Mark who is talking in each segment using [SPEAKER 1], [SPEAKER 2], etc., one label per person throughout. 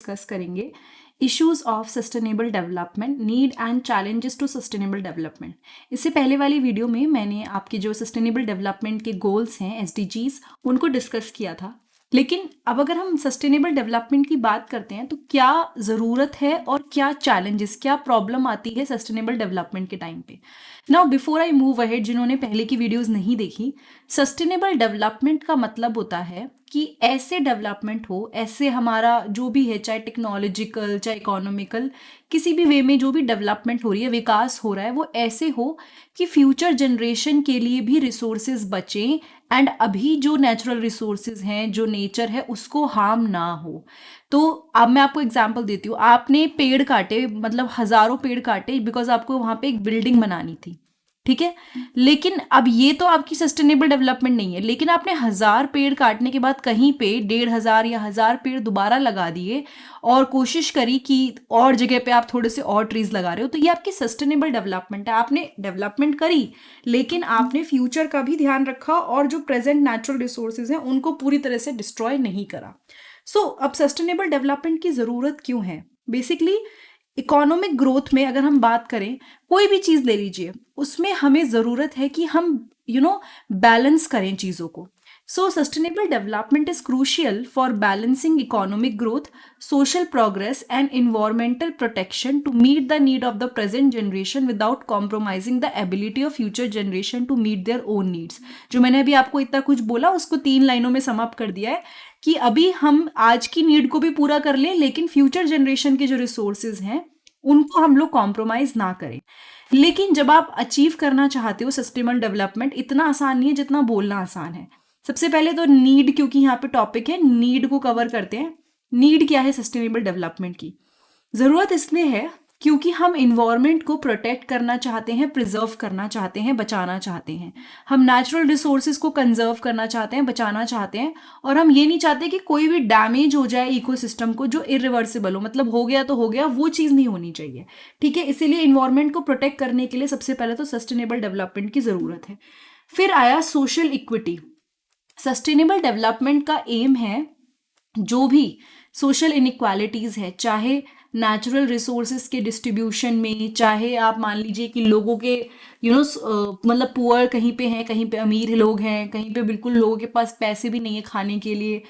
[SPEAKER 1] Discuss करेंगे issues of sustainable development, need and challenges to sustainable development. इससे पहले वाली वीडियो में मैंने आपके जो सस्टेनेबल डेवलपमेंट के गोल्स हैं एसडीजीज उनको डिस्कस किया था। लेकिन अब अगर हम सस्टेनेबल डेवलपमेंट की बात करते हैं तो क्या ज़रूरत है और क्या चैलेंजेस, क्या प्रॉब्लम आती है सस्टेनेबल डेवलपमेंट के टाइम पे। Now before I move ahead, जिन्होंने पहले की वीडियोस नहीं देखी, सस्टेनेबल डेवलपमेंट का मतलब होता है कि ऐसे डेवलपमेंट हो, ऐसे हमारा जो भी है, चाहे टेक्नोलॉजिकल चाहे इकोनॉमिकल, किसी भी वे में जो भी डेवलपमेंट हो रही है, विकास हो रहा है, वो ऐसे हो कि फ्यूचर जनरेशन के लिए भी रिसोर्सेज बचें एंड अभी जो नेचुरल रिसोर्सेज हैं, जो नेचर है, उसको हार्म ना हो। तो अब मैं आपको एग्जांपल देती हूँ। आपने पेड़ काटे, मतलब हजारों पेड़ काटे बिकॉज आपको वहां पे एक बिल्डिंग बनानी थी, ठीक है। लेकिन अब ये तो आपकी सस्टेनेबल डेवलपमेंट नहीं है। लेकिन आपने 1000 पेड़ काटने के बाद कहीं पे 1500 या 1000 पेड़ दोबारा लगा दिए और कोशिश करी कि और जगह पे आप थोड़े से और ट्रीज लगा रहे हो, तो ये आपकी सस्टेनेबल डेवलपमेंट है। आपने डेवलपमेंट करी लेकिन आपने फ्यूचर का भी ध्यान रखा और जो प्रेजेंट नेचुरल रिसोर्सेज हैं उनको पूरी तरह से डिस्ट्रॉय नहीं करा। अब सस्टेनेबल डेवलपमेंट की ज़रूरत क्यों है? बेसिकली इकोनॉमिक ग्रोथ में अगर हम बात करें, कोई भी चीज़ ले लीजिए, उसमें हमें ज़रूरत है कि हम बैलेंस करें चीज़ों को। सो sustainable development is crucial for balancing economic growth, social progress and environmental protection to meet the need of the present generation without compromising the ability of future generation to meet their own needs। जो मैंने अभी आपको इतना कुछ बोला उसको 3 लाइनों में सम अप कर दिया है कि अभी हम आज की नीड को भी पूरा कर लें लेकिन फ्यूचर जनरेशन के जो रिसोर्सेज हैं उनको हम लोग कॉम्प्रोमाइज ना करें। लेकिन जब आप अचीव करना चाहते हो सस्टेनेबल डेवलपमेंट, इतना आसान नहीं है जितना बोलना आसान है। सबसे पहले तो नीड, क्योंकि यहाँ पे टॉपिक है, नीड को कवर करते हैं। नीड क्या है सस्टेनेबल डेवलपमेंट की? ज़रूरत इसलिए है क्योंकि हम इन्वायरमेंट को प्रोटेक्ट करना चाहते हैं, प्रिजर्व करना चाहते हैं, बचाना चाहते हैं। हम नेचुरल रिसोर्सेज को कंजर्व करना चाहते हैं, बचाना चाहते हैं, और हम ये नहीं चाहते कि कोई भी डैमेज हो जाए इकोसिस्टम को जो इरिवर्सिबल हो, मतलब हो गया तो हो गया, वो चीज़ नहीं होनी चाहिए, ठीक है। इसीलिए इन्वायरमेंट को प्रोटेक्ट करने के लिए सबसे पहले तो सस्टेनेबल डेवलपमेंट की ज़रूरत है। फिर आया सोशल इक्विटी। सस्टेनेबल डेवलपमेंट का एम है जो भी सोशल इनइक्वालिटीज़ है, चाहे नेचुरल रिसोर्सेज के डिस्ट्रीब्यूशन में, चाहे आप मान लीजिए कि लोगों के मतलब पुअर कहीं पे हैं, कहीं पे अमीर लोग हैं, कहीं पे बिल्कुल लोगों के पास पैसे भी नहीं है खाने के लिए,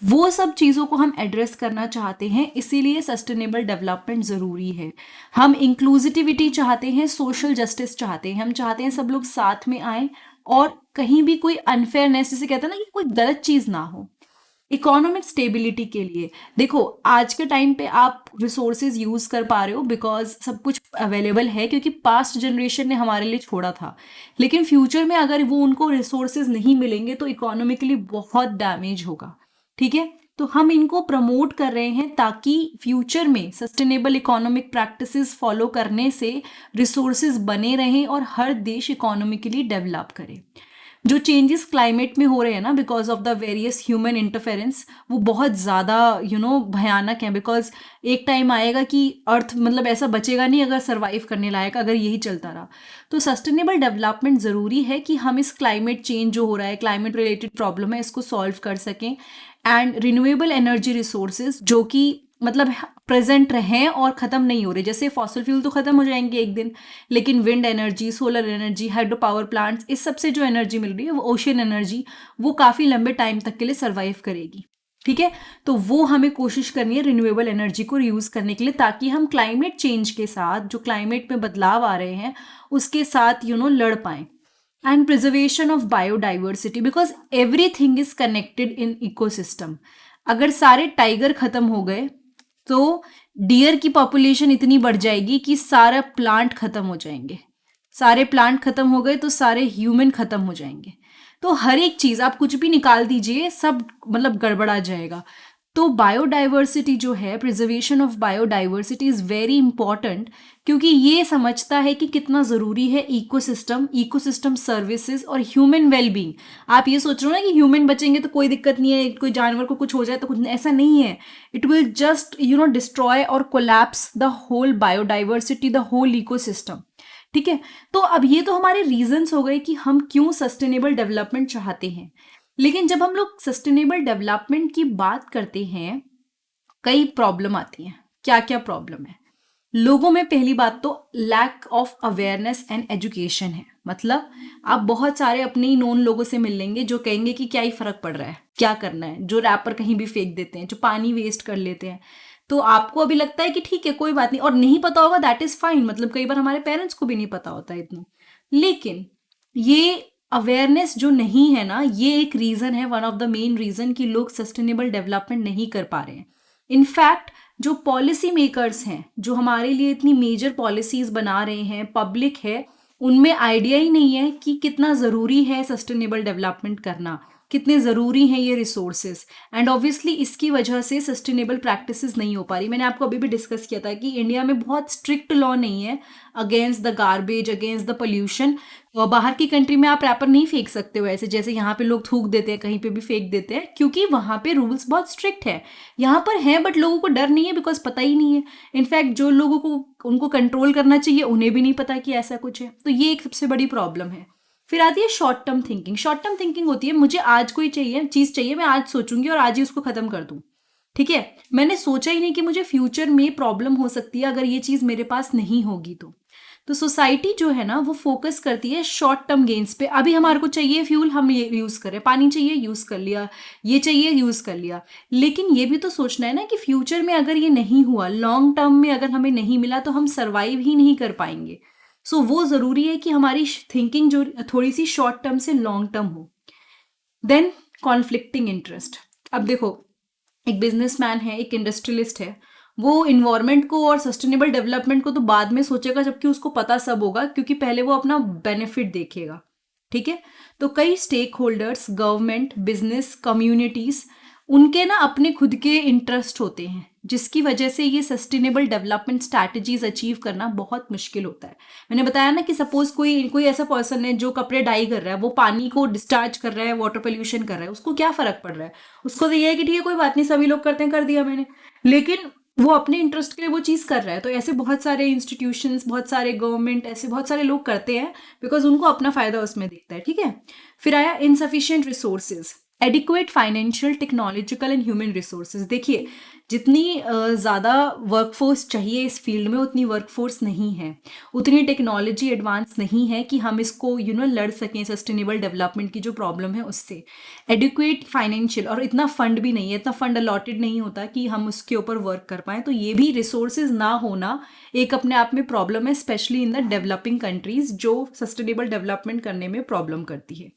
[SPEAKER 1] वो सब चीज़ों को हम एड्रेस करना चाहते हैं। इसीलिए सस्टेनेबल डेवलपमेंट ज़रूरी है। हम इंक्लूसिविटी चाहते हैं, सोशल जस्टिस चाहते हैं, हम चाहते हैं सब लोग साथ में आएँ और कहीं भी कोई अनफेयरनेस, जिसे कहते हैं ना, कि कोई गलत चीज़ ना हो। इकोनॉमिक स्टेबिलिटी के लिए देखो, आज के टाइम पे आप रिसोर्सेज यूज़ कर पा रहे हो बिकॉज सब कुछ अवेलेबल है, क्योंकि पास्ट जनरेशन ने हमारे लिए छोड़ा था। लेकिन फ्यूचर में अगर वो उनको रिसोर्सेज नहीं मिलेंगे तो इकोनॉमिकली बहुत डैमेज होगा, ठीक है। तो हम इनको प्रमोट कर रहे हैं ताकि फ्यूचर में सस्टेनेबल इकोनॉमिक प्रैक्टिसेस फॉलो करने से रिसोर्सेज बने रहें और हर देश इकोनॉमिकली डेवलप करे। जो चेंजेस क्लाइमेट में हो रहे हैं ना, because of the various human interference, वो बहुत ज़्यादा भयानक है। बिकॉज एक टाइम आएगा कि अर्थ मतलब ऐसा बचेगा नहीं अगर सर्वाइव करने लायक, अगर यही चलता रहा। तो सस्टेनेबल डेवलपमेंट ज़रूरी है कि हम इस क्लाइमेट चेंज जो हो रहा है, क्लाइमेट रिलेटेड प्रॉब्लम है, इसको सॉल्व कर सकें। एंड रिन्यूएबल एनर्जी रिसोर्सेज जो कि मतलब प्रेजेंट रहें और ख़त्म नहीं हो रहे। जैसे फॉसिल फ्यूल तो ख़त्म हो जाएंगे एक दिन, लेकिन wind energy, solar energy, hydro power plants, इस सब से जो एनर्जी मिल रही है, वो ओशियन एनर्जी, वो काफ़ी लंबे टाइम तक के लिए सर्वाइव करेगी, ठीक है। तो वो हमें कोशिश करनी है रिन्यूएबल एनर्जी को रीयूज़ करने के लिए, ताकि हम क्लाइमेट चेंज के साथ, जो क्लाइमेट में बदलाव आ रहे हैं उसके साथ लड़ पाएँ। And preservation of biodiversity, because everything is connected in ecosystem. अगर सारे टाइगर खत्म हो गए तो डियर की पॉपुलेशन इतनी बढ़ जाएगी कि सारा प्लांट खत्म हो जाएंगे। सारे प्लांट खत्म हो गए तो सारे ह्यूमन खत्म हो जाएंगे। तो हर एक चीज़, आप कुछ भी निकाल दीजिए, सब मतलब गड़बड़ा जाएगा। तो बायोडाइवर्सिटी जो है, preservation of biodiversity is very important, क्योंकि ये समझता है कि कितना ज़रूरी है इकोसिस्टम सर्विसेज और ह्यूमन वेलबींग। आप ये सोच रहे हो ना कि ह्यूमन बचेंगे तो कोई दिक्कत नहीं है, कोई जानवर को कुछ हो जाए तो कुछ, ऐसा नहीं है। इट विल जस्ट डिस्ट्रॉय और collapse the whole biodiversity, the whole ecosystem, ठीक है। तो अब ये तो हमारे रीजंस हो गए कि हम क्यों सस्टेनेबल डेवलपमेंट चाहते हैं। लेकिन जब हम लोग सस्टेनेबल डेवलपमेंट की बात करते हैं कई प्रॉब्लम आती हैं। क्या क्या प्रॉब्लम है? लोगों में पहली बात तो lack of awareness and education है। मतलब आप बहुत सारे अपने ही नोन लोगों से मिल लेंगे जो कहेंगे कि क्या ही फर्क पड़ रहा है, क्या करना है, जो रैपर कहीं भी फेंक देते हैं, जो पानी वेस्ट कर लेते हैं। तो आपको अभी लगता है कि ठीक है कोई बात नहीं, और नहीं पता होगा दैट इज फाइन। मतलब कई बार हमारे पेरेंट्स को भी नहीं पता होता है इतना। लेकिन ये अवेयरनेस जो नहीं है ना, ये एक रीजन है, one of the main reason कि लोग सस्टेनेबल डेवलपमेंट नहीं कर पा रहे हैं। इनफैक्ट जो पॉलिसी मेकर्स हैं, जो हमारे लिए इतनी मेजर पॉलिसीज बना रहे हैं, पब्लिक है, उनमें आइडिया ही नहीं है कि कितना ज़रूरी है सस्टेनेबल डेवलपमेंट करना, कितने ज़रूरी हैं ये रिसोर्सेज। एंड ऑब्वियसली इसकी वजह से सस्टेनेबल प्रैक्टिसेस नहीं हो पा रही। मैंने आपको अभी भी डिस्कस किया था कि इंडिया में बहुत स्ट्रिक्ट लॉ नहीं है against the garbage, against the pollution. बाहर की कंट्री में आप रैपर नहीं फेंक सकते हो ऐसे, जैसे यहाँ पे लोग थूक देते हैं, कहीं पे भी फेंक देते हैं, क्योंकि वहाँ पे रूल्स बहुत स्ट्रिक्ट है। यहाँ पर है बट लोगों को डर नहीं है, बिकॉज पता ही नहीं है। इनफैक्ट जो लोगों को उनको कंट्रोल करना चाहिए उन्हें भी नहीं पता कि ऐसा कुछ है। तो ये एक सबसे बड़ी प्रॉब्लम है। फिर आती है short term thinking. Short term thinking होती है मुझे आज कोई चीज़ चाहिए, मैं आज सोचूंगी और आज ही उसको खत्म कर दूं। ठीक है, मैंने सोचा ही नहीं कि मुझे फ्यूचर में प्रॉब्लम हो सकती है अगर ये चीज़ मेरे पास नहीं होगी। तो सोसाइटी जो है ना वो फोकस करती है शॉर्ट टर्म गेन्स पे। अभी हमारे को चाहिए फ्यूल, हम ये यूज़ करें, पानी चाहिए यूज़ कर लिया, ये चाहिए यूज़ कर लिया। लेकिन ये भी तो सोचना है ना कि फ्यूचर में अगर ये नहीं हुआ, लॉन्ग टर्म में अगर हमें नहीं मिला, तो हम सर्वाइव ही नहीं कर पाएंगे। सो वो ज़रूरी है कि हमारी थिंकिंग जो थोड़ी सी शॉर्ट टर्म से लॉन्ग टर्म हो। Then conflicting interest. अब देखो, एक बिजनेसमैन है, एक इंडस्ट्रियलिस्ट है, वो इन्वायरमेंट को और सस्टेनेबल डेवलपमेंट को तो बाद में सोचेगा जबकि उसको पता सब होगा, क्योंकि पहले वो अपना बेनिफिट देखेगा। ठीक है, तो कई stakeholders, government, business, communities, उनके ना अपने खुद के इंटरेस्ट होते हैं, जिसकी वजह से ये सस्टेनेबल डेवलपमेंट स्ट्रैटेजीज अचीव करना बहुत मुश्किल होता है। मैंने बताया ना कि सपोज कोई ऐसा पर्सन है जो कपड़े डाई कर रहा है, वो पानी को डिस्चार्ज कर रहा है, वाटर पोल्यूशन कर रहा है, उसको क्या फर्क पड़ रहा है? उसको तो ये है कि ठीक है कोई बात नहीं, सभी लोग करते हैं, कर दिया मैंने। लेकिन वो अपने इंटरेस्ट के लिए वो चीज़ कर रहा है। तो ऐसे बहुत सारे इंस्टीट्यूशंस, बहुत सारे गवर्नमेंट, ऐसे बहुत सारे लोग करते हैं बिकॉज उनको अपना फ़ायदा उसमें दिखता है। ठीक है, फिर आया insufficient resources, adequate financial, technological and human resources. देखिए, जितनी ज़्यादा वर्कफोर्स चाहिए इस फील्ड में, उतनी वर्कफोर्स नहीं है, उतनी टेक्नोलॉजी एडवांस नहीं है कि हम इसको लड़ सकें सस्टेनेबल डेवलपमेंट की जो प्रॉब्लम है उससे। एडिक्वेट फाइनेंशियल, और इतना फंड भी नहीं है, इतना फंड अलॉटेड नहीं होता कि हम उसके ऊपर वर्क कर पाएँ। तो ये भी रिसोर्सेज ना होना एक अपने आप में प्रॉब्लम है, specially in the developing countries जो सस्टेनेबल डेवलपमेंट करने में प्रॉब्लम करती है।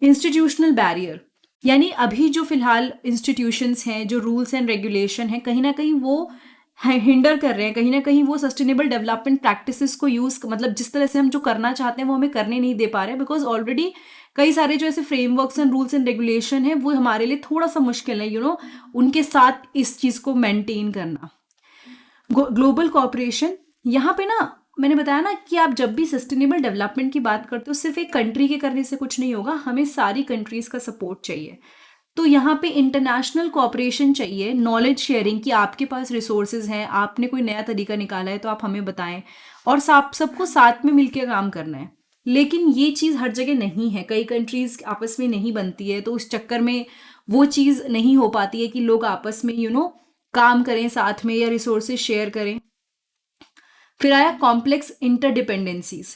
[SPEAKER 1] इंस्टीट्यूशनल बैरियर, यानी अभी जो फिलहाल इंस्टीट्यूशंस हैं, जो रूल्स एंड रेगुलेशन हैं, कहीं ना कहीं वो हिंडर कर रहे हैं, कहीं ना कहीं वो सस्टेनेबल डेवलपमेंट प्रैक्टिसेस को यूज़, मतलब जिस तरह से हम जो करना चाहते हैं वो हमें करने नहीं दे पा रहे हैं, बिकॉज ऑलरेडी कई सारे जो ऐसे frameworks and rules and regulation है वो हमारे लिए थोड़ा सा मुश्किल है उनके साथ इस चीज़ को मेंटेन करना। ग्लोबल कॉपरेशन, यहाँ पे ना मैंने बताया ना कि आप जब भी सस्टेनेबल डेवलपमेंट की बात करते हो, सिर्फ एक कंट्री के करने से कुछ नहीं होगा, हमें सारी कंट्रीज़ का सपोर्ट चाहिए। तो यहाँ पे इंटरनेशनल कॉपरेशन चाहिए, नॉलेज शेयरिंग, कि आपके पास रिसोर्सेज हैं, आपने कोई नया तरीका निकाला है तो आप हमें बताएं, और सबको साथ में मिलकर काम करना है। लेकिन ये चीज़ हर जगह नहीं है, कई कंट्रीज़ आपस में नहीं बनती है, तो उस चक्कर में वो चीज़ नहीं हो पाती है कि लोग आपस में काम करें साथ में या रिसोर्सेज शेयर करें। फिर आया complex interdependencies.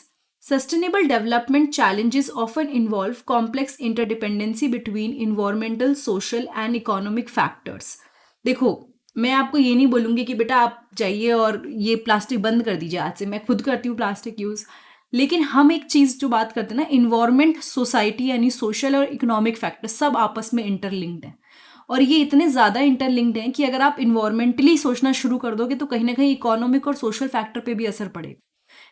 [SPEAKER 1] Sustainable development challenges often involve complex interdependency between environmental, social and economic factors. देखो, मैं आपको ये नहीं बोलूँगी कि बेटा आप जाइए और ये प्लास्टिक बंद कर दीजिए आज से, मैं खुद करती हूँ प्लास्टिक यूज़। लेकिन हम एक चीज़ जो बात करते हैं ना, इन्वायरमेंट, सोसाइटी, यानी सोशल और इकोनॉमिक फैक्टर सब आपस में इंटरलिंक्ड हैं, और ये इतने ज़्यादा इंटरलिंक्ड हैं कि अगर आप इन्वायरमेंटली सोचना शुरू कर दोगे तो कहीं ना कहीं इकोनॉमिक और सोशल फैक्टर पे भी असर पड़ेगा,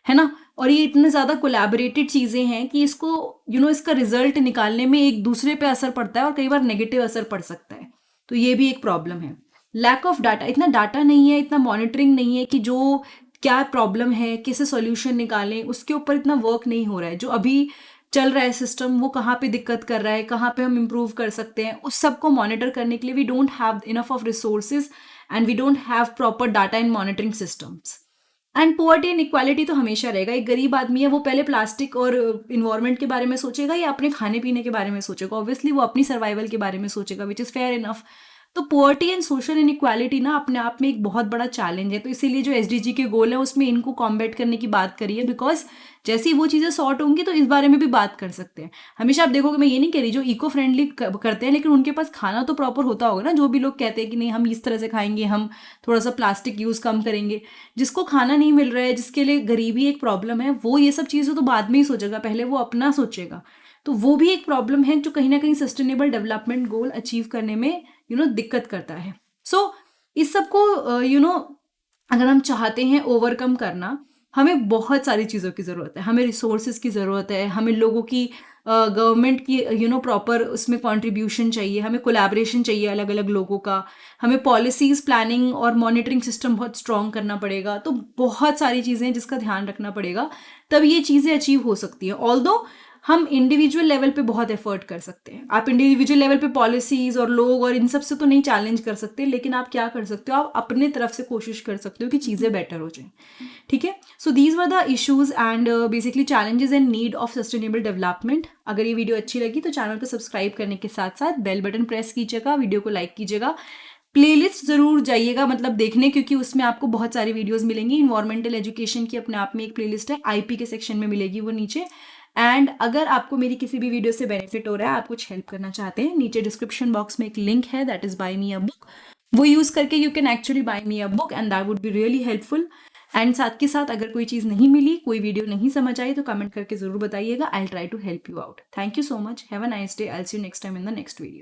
[SPEAKER 1] है ना। और ये इतने ज़्यादा कोलैबोरेटेड चीज़ें हैं कि इसको इसका रिजल्ट निकालने में एक दूसरे पे असर पड़ता है और कई बार नेगेटिव असर पड़ सकता है। तो ये भी एक प्रॉब्लम है। लैक ऑफ डाटा, इतना डाटा नहीं है, इतना मॉनिटरिंग नहीं है कि जो क्या प्रॉब्लम है, कैसे सॉल्यूशन निकालें, उसके ऊपर इतना वर्क नहीं हो रहा है। जो अभी चल रहा है सिस्टम, वो कहाँ पे दिक्कत कर रहा है, कहाँ पे हम इम्प्रूव कर सकते हैं, उस सब को मॉनिटर करने के लिए we don't have enough of resources and we don't have proper data and monitoring systems. And poverty and equality तो हमेशा रहेगा। एक गरीब आदमी है, वो पहले प्लास्टिक और इन्वायरमेंट के बारे में सोचेगा या अपने खाने पीने के बारे में सोचेगा? ऑब्वियसली वो अपनी सर्वाइवल के बारे में सोचेगा, विच इज़ फेयर इनफ। तो पुअर्टी एंड सोशल इनइक्वालिटी ना अपने आप में एक बहुत बड़ा चैलेंज है, तो इसीलिए जो एसडीजी के गोल है उसमें इनको कॉम्बैट करने की बात करी है, बिकॉज जैसी वो चीज़ें सॉर्ट होंगी तो इस बारे में भी बात कर सकते हैं। हमेशा आप देखोगे, मैं ये नहीं कह रही जो इको फ्रेंडली करते हैं, लेकिन उनके पास खाना तो प्रॉपर होता होगा ना। जो भी लोग कहते हैं कि नहीं हम इस तरह से खाएंगे, हम थोड़ा सा प्लास्टिक यूज़ कम करेंगे, जिसको खाना नहीं मिल रहा है, जिसके लिए गरीबी एक प्रॉब्लम है, वो ये सब चीज़ें तो बाद में ही सोचेगा, पहले वो अपना सोचेगा। तो वो भी एक प्रॉब्लम है जो कहीं ना कहीं सस्टेनेबल डेवलपमेंट गोल अचीव करने में दिक्कत करता है। सो इस सबको अगर हम चाहते हैं ओवरकम करना, हमें बहुत सारी चीज़ों की ज़रूरत है। हमें रिसोर्सेज की ज़रूरत है, हमें लोगों की गवर्नमेंट की प्रॉपर उसमें कंट्रीब्यूशन चाहिए, हमें कोलैबोरेशन चाहिए अलग अलग लोगों का, हमें पॉलिसीज़, प्लानिंग और मॉनिटरिंग सिस्टम बहुत स्ट्रॉन्ग करना पड़ेगा। तो बहुत सारी चीज़ें हैं जिसका ध्यान रखना पड़ेगा, तब ये चीज़ें अचीव हो सकती हैं। ऑल्दो हम इंडिविजुअल लेवल पे बहुत एफर्ट कर सकते हैं। आप इंडिविजुअल लेवल पे पॉलिसीज और लोग और इन सब से तो नहीं चैलेंज कर सकते, लेकिन आप क्या कर सकते हो, आप अपने तरफ से कोशिश कर सकते हो कि चीज़ें बेटर हो जाएं। ठीक है, so these were the issues and basically challenges and need of sustainable development. अगर ये वीडियो अच्छी लगी तो चैनल को सब्सक्राइब करने के साथ साथ बेल बटन प्रेस कीजिएगा, वीडियो को लाइक कीजिएगा, प्लेलिस्ट ज़रूर जाइएगा मतलब देखने, क्योंकि उसमें आपको बहुत सारी वीडियोस मिलेंगी। इन्वायरमेंटल एजुकेशन की अपने आप में एक प्लेलिस्ट है, आईपी के सेक्शन में मिलेगी वो नीचे। एंड अगर आपको मेरी किसी भी वीडियो से बेनिफिट हो रहा है, आप कुछ हेल्प करना चाहते हैं, नीचे डिस्क्रिप्शन बॉक्स में एक लिंक है, that is buy me a book. वो यूज़ करके you can actually buy me a book and that would be really helpful. And साथ के साथ अगर कोई चीज़ नहीं मिली, कोई वीडियो नहीं समझ आई, तो कमेंट करके ज़रूर बताइएगा। I will try to help you out. Thank you so much, have a nice day, I will see you next time in the next video.